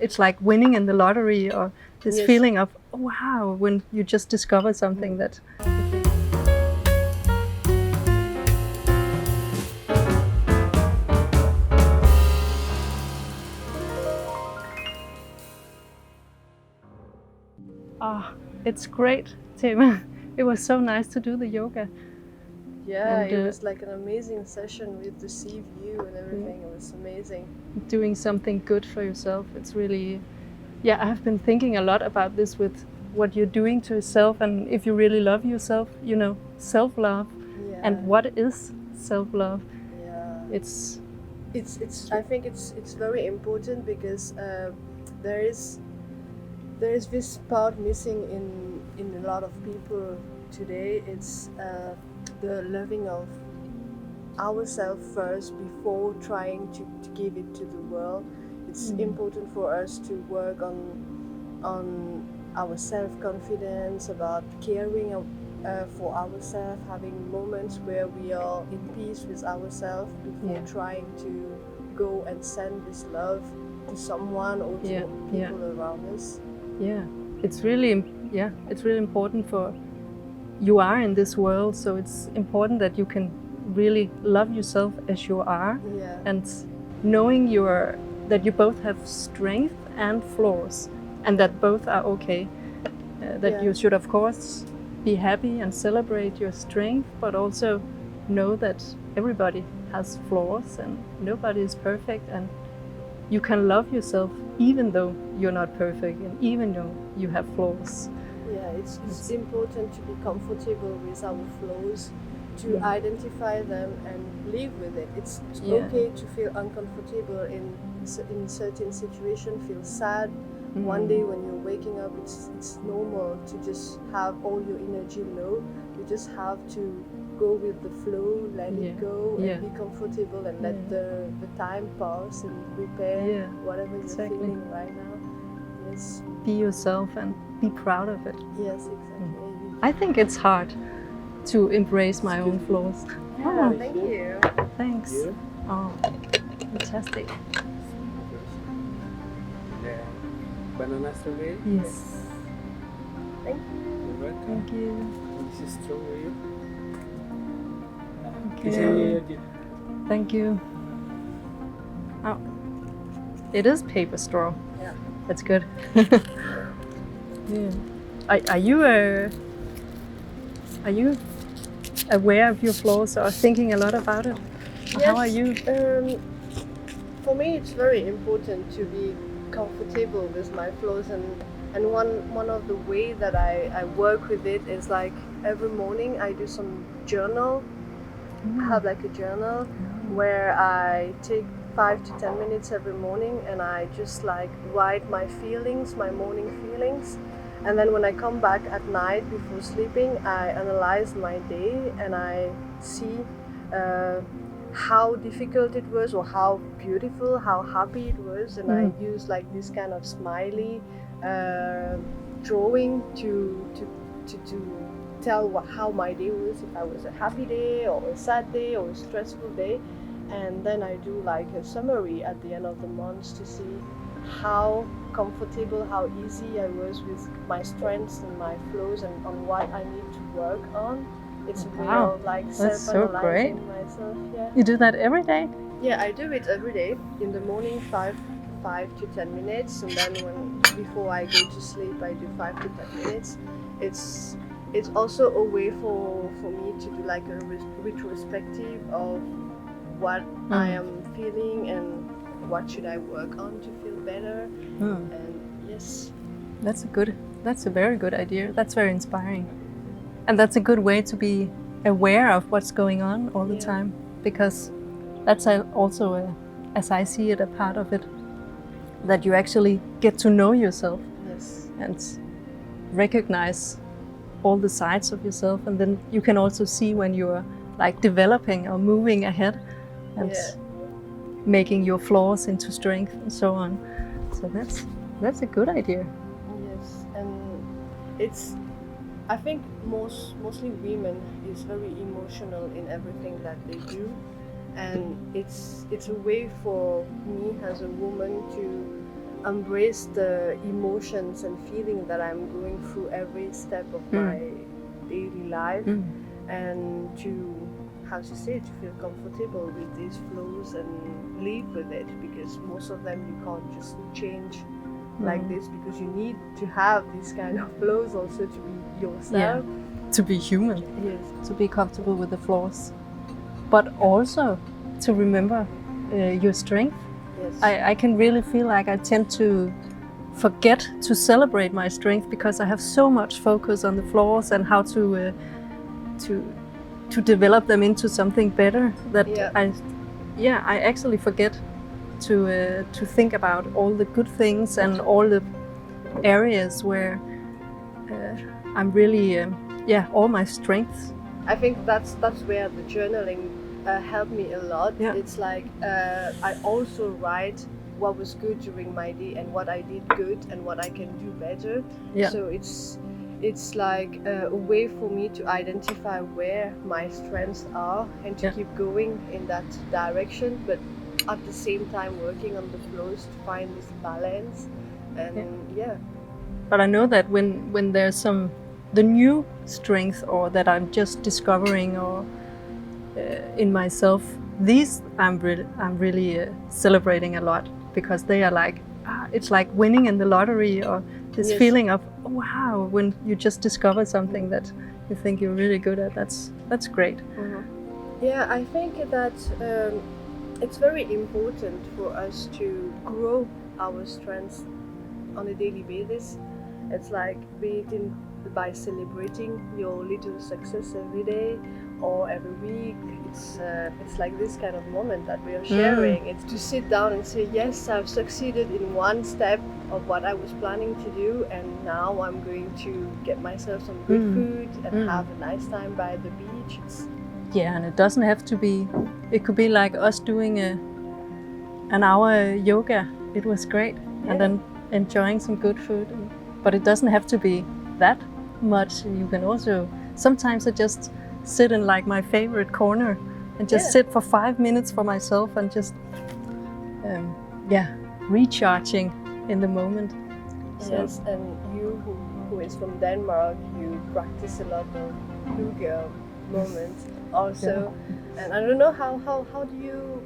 it's like winning in the lottery, or this Yes. feeling of, oh, wow, when you just discover something that. It's great, Theva. It was so nice to do the yoga. Yeah, And, it was like an amazing session with the sea view and everything. It was amazing. Doing something good for yourself. It's really, yeah, I've been thinking a lot about this with what you're doing to yourself, and if you really love yourself, you know, self-love. Yeah. And what is self-love? Yeah. It's I think it's very important because there is this part missing in a lot of people today. It's the loving of ourselves first before trying to give it to the world. It's important for us to work on our self-confidence, about caring for ourselves, having moments where we are in peace with ourselves before trying to go and send this love to someone or to people around us. Yeah, it's really important for you are in this world, so it's important that you can really love yourself as you are, and knowing that you both have strength and flaws, and that both are okay. That you should, of course, be happy and celebrate your strength, but also know that everybody has flaws and nobody is perfect, and you can love yourself even though you're not perfect and even though you have flaws. Yeah, it's important to be comfortable with our flaws, to identify them and live with it. It's okay to feel uncomfortable in certain situations, feel sad. One day when you're waking up, it's normal to just have all your energy low. You just have to go with the flow, let it go, and be comfortable, and let the time pass and repair whatever you're feeling right now. Yes. Be yourself and be proud of it. Yes, exactly. I think it's hard to embrace my own flaws. Yeah, thank you. Thanks. Oh, fantastic. Banana strawberry? Yes. Thank you. You're welcome. Thank you. This is strawberry. Okay. Thank you. Oh, it is paper straw. Yeah. That's good. Are you aware of your flaws or thinking a lot about it? Yes, how are you? For me, it's very important to be comfortable with my flaws, and one of the way that I work with it is like every morning I do some journal. I have like a journal where I take 5 to 10 minutes every morning, and I just like write my feelings, my morning feelings. And then when I come back at night before sleeping, I analyze my day and I see how difficult it was or how beautiful, how happy it was. And I use like this kind of smiley drawing to tell how my day was, if I was a happy day or a sad day or a stressful day. And then I do like a summary at the end of the month to see how comfortable, how easy I was with my strengths and my flaws, and on what I need to work on. It's a way of like self-analyzing myself. Yeah. You do that every day? Yeah, I do it every day. In the morning, 5 to 10 minutes, and then before I go to sleep, I do 5 to 10 minutes. It's also a way for me to do like a retrospective of what I am feeling and what should I work on to feel better. And yes, that's a very good idea. That's very inspiring, and that's a good way to be aware of what's going on all the time, because that's also as I see it, a part of it, that you actually get to know yourself and recognize all the sides of yourself, and then you can also see when you're like developing or moving ahead and making your flaws into strength and so on. So that's a good idea. Yes, and I think mostly women is very emotional in everything that they do, and it's a way for me as a woman to embrace the emotions and feeling that I'm going through every step of my daily life, and to, how to say, to feel comfortable with these flows and live with it, because most of them you can't just change like this, because you need to have these kind of flows also to be yourself. To be human. Yes. To be comfortable with the flaws. But also to remember your strength. Yes. I can really feel like I tend to forget to celebrate my strength because I have so much focus on the flaws and how to develop them into something better that I actually forget to think about all the good things and all the areas where I'm really all my strengths. I think that's where the journaling helped me a lot. Yeah. It's like I also write what was good during my day and what I did good and what I can do better. Yeah. So it's like a way for me to identify where my strengths are and to keep going in that direction, but at the same time working on the flows to find this balance. And But I know that when there's the new strength or that I'm just discovering or in myself, these I'm really celebrating a lot, because they are like it's like winning in the lottery, or this feeling of wow, when you just discover something that you think you're really good at. That's great. Yeah, I think that it's very important for us to grow our strengths on a daily basis. It's like be it by celebrating your little success every day or every week. It's like this kind of moment that we are sharing. It's to sit down and say, yes, I've succeeded in one step of what I was planning to do, and now I'm going to get myself some good food and have a nice time by the beach. And it doesn't have to be, it could be like us doing an hour yoga. It was great. And then enjoying some good food. But it doesn't have to be that much. You can also, sometimes I just sit in like my favorite corner and just sit for 5 minutes for myself and just recharging in the moment. Yes, and you who is from Denmark, you practice a lot of yoga moments also. And I don't know how do you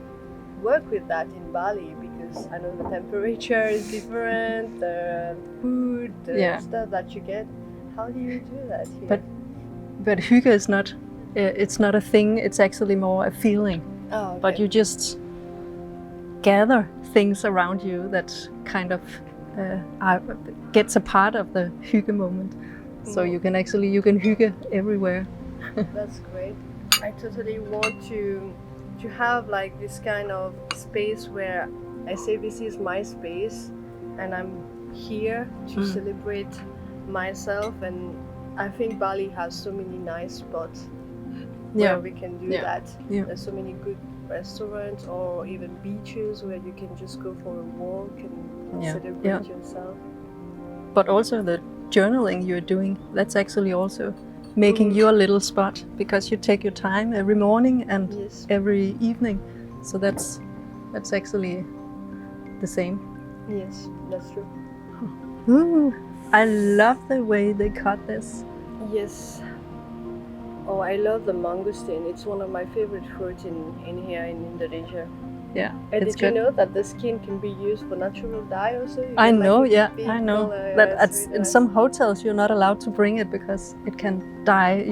work with that in Bali, because I know the temperature is different, the food, the stuff that you get. How do you do that here? But hygge is not, it's not a thing, it's actually more a feeling. Oh, okay. But you just gather things around you that kind of gets a part of the hygge moment. So you can hygge everywhere. That's great. I totally want to have like this kind of space where I say this is my space and I'm here to celebrate myself, and I think Bali has so many nice spots where we can do that. There's so many good restaurants or even beaches where you can just go for a walk and celebrate yourself. But also the journaling you're doing, that's actually also making your little spot, because you take your time every morning and every evening. So that's actually the same. Yes, that's true. Ooh, I love the way they cut this. Yes. Oh, I love the mangosteen. It's one of my favorite fruits in here in Indonesia. Yeah, and it's did good. you know that the skin can be used for natural dye also? I know, I know. That in some hotels you're not allowed to bring it because it can dye,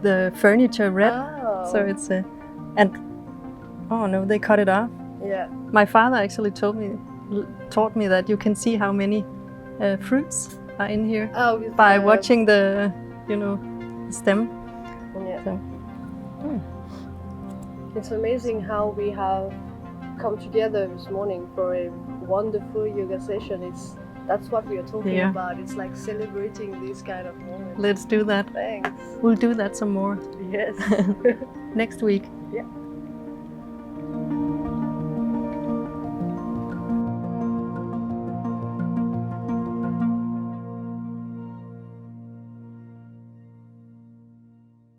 the furniture red. Oh. So it's oh no, they cut it off. Yeah. My father actually taught me that you can see how many fruits are in here by watching the, stem. Yeah. So. It's amazing how we have come together this morning for a wonderful yoga session. That's what we are talking about. It's like celebrating these kind of moments. Let's do that. Thanks. We'll do that some more. Yes. Next week.